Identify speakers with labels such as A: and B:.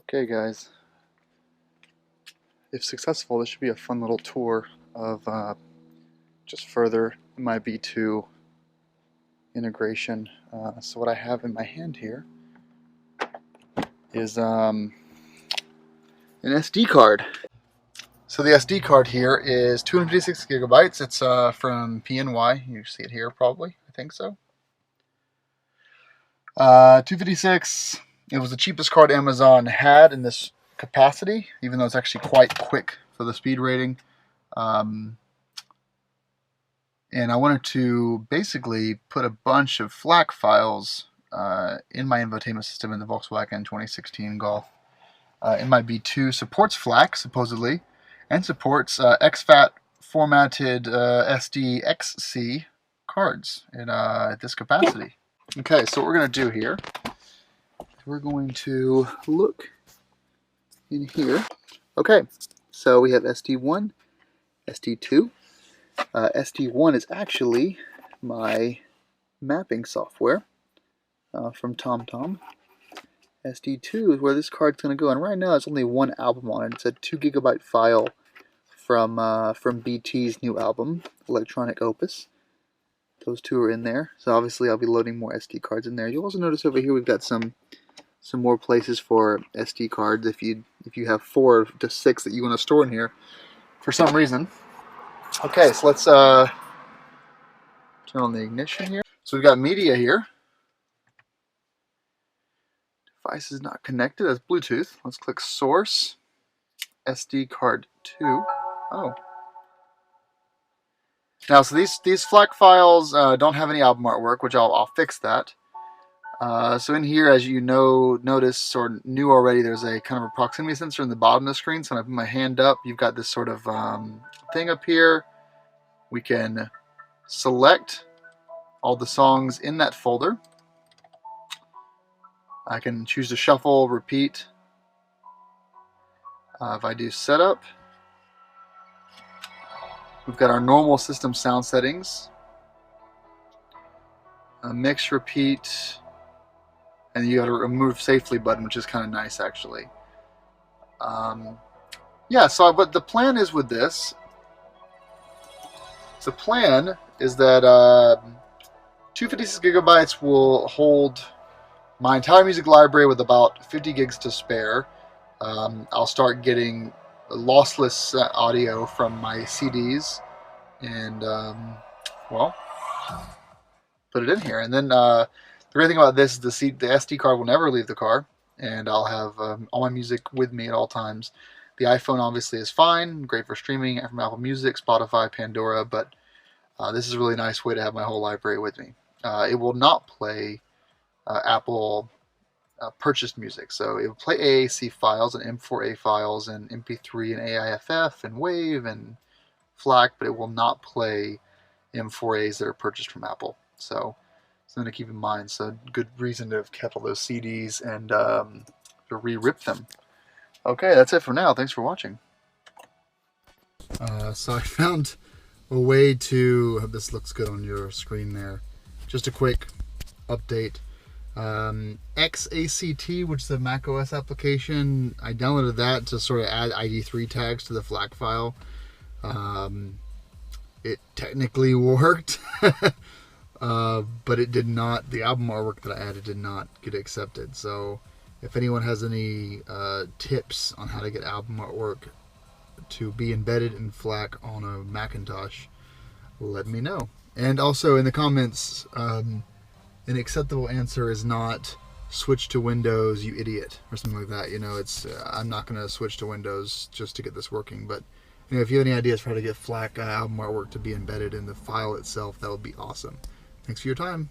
A: Okay guys, if successful, this should be a fun little tour of just further MIB2 integration. So what I have in my hand here is an SD card. So the SD card here is 256 gigabytes. It's from PNY. You see it here probably, I think so. 256. It was the cheapest card Amazon had in this capacity, even though it's actually quite quick for the speed rating. And I wanted to basically put a bunch of FLAC files in my infotainment system in the Volkswagen 2016 Golf. MIB2 supports FLAC, supposedly, and supports exFAT formatted SDXC cards in this capacity. Okay, so what we're going to do here, we're going to look in here. Okay, so we have SD1, SD2. SD1 is actually my mapping software from TomTom. SD2 is where this card's going to go, and right now there's only one album on it. It's a 2 gigabyte file from BT's new album, Electronic Opus. Those two are in there, so obviously I'll be loading more SD cards in there. You'll also notice over here we've got some more places for SD cards if you have 4 to 6 that you want to store in here for some reason. Okay, so let's turn on the ignition here. So we've got media here. Device is not connected. That's Bluetooth. Let's click source. SD card 2. Oh. Now, so these FLAC files don't have any album artwork, which I'll fix that. So in here, as you notice or knew already, there's a kind of a proximity sensor in the bottom of the screen. So when I put my hand up, you've got this sort of thing up here. We can select all the songs in that folder. I can choose to shuffle, repeat. If I do setup, we've got our normal system sound settings. Mix, repeat, and you got a remove safely button, which is kind of nice actually. Yeah, so but the plan is with this. The plan is that 256 gigabytes will hold my entire music library with about 50 gigs to spare. I'll start getting lossless audio from my CDs and, well, put it in here. And then the great thing about this is the SD card will never leave the car, and I'll have all my music with me at all times. The iPhone obviously is fine, great for streaming from Apple Music, Spotify, Pandora, but this is a really nice way to have my whole library with me. It will not play Apple purchased music, so it will play AAC files and M4A files and MP3 and AIFF and WAV and FLAC, but it will not play M4As that are purchased from Apple. So something to keep in mind. So good reason to have kept all those CDs and to re-rip them. Okay, that's it for now. Thanks for watching. So I found a way to, I hope this looks good on your screen there. Just a quick update. XACT, which is a macOS application, I downloaded that to sort of add ID3 tags to the FLAC file. It technically worked, but it did not, the album artwork that I added did not get accepted. So if anyone has any tips on how to get album artwork to be embedded in FLAC on a Macintosh, let me know. And also in the comments, an acceptable answer is not switch to Windows, you idiot, or something like that. You know, it's I'm not going to switch to Windows just to get this working. But you know, if you have any ideas for how to get FLAC album artwork to be embedded in the file itself, that would be awesome. Thanks for your time.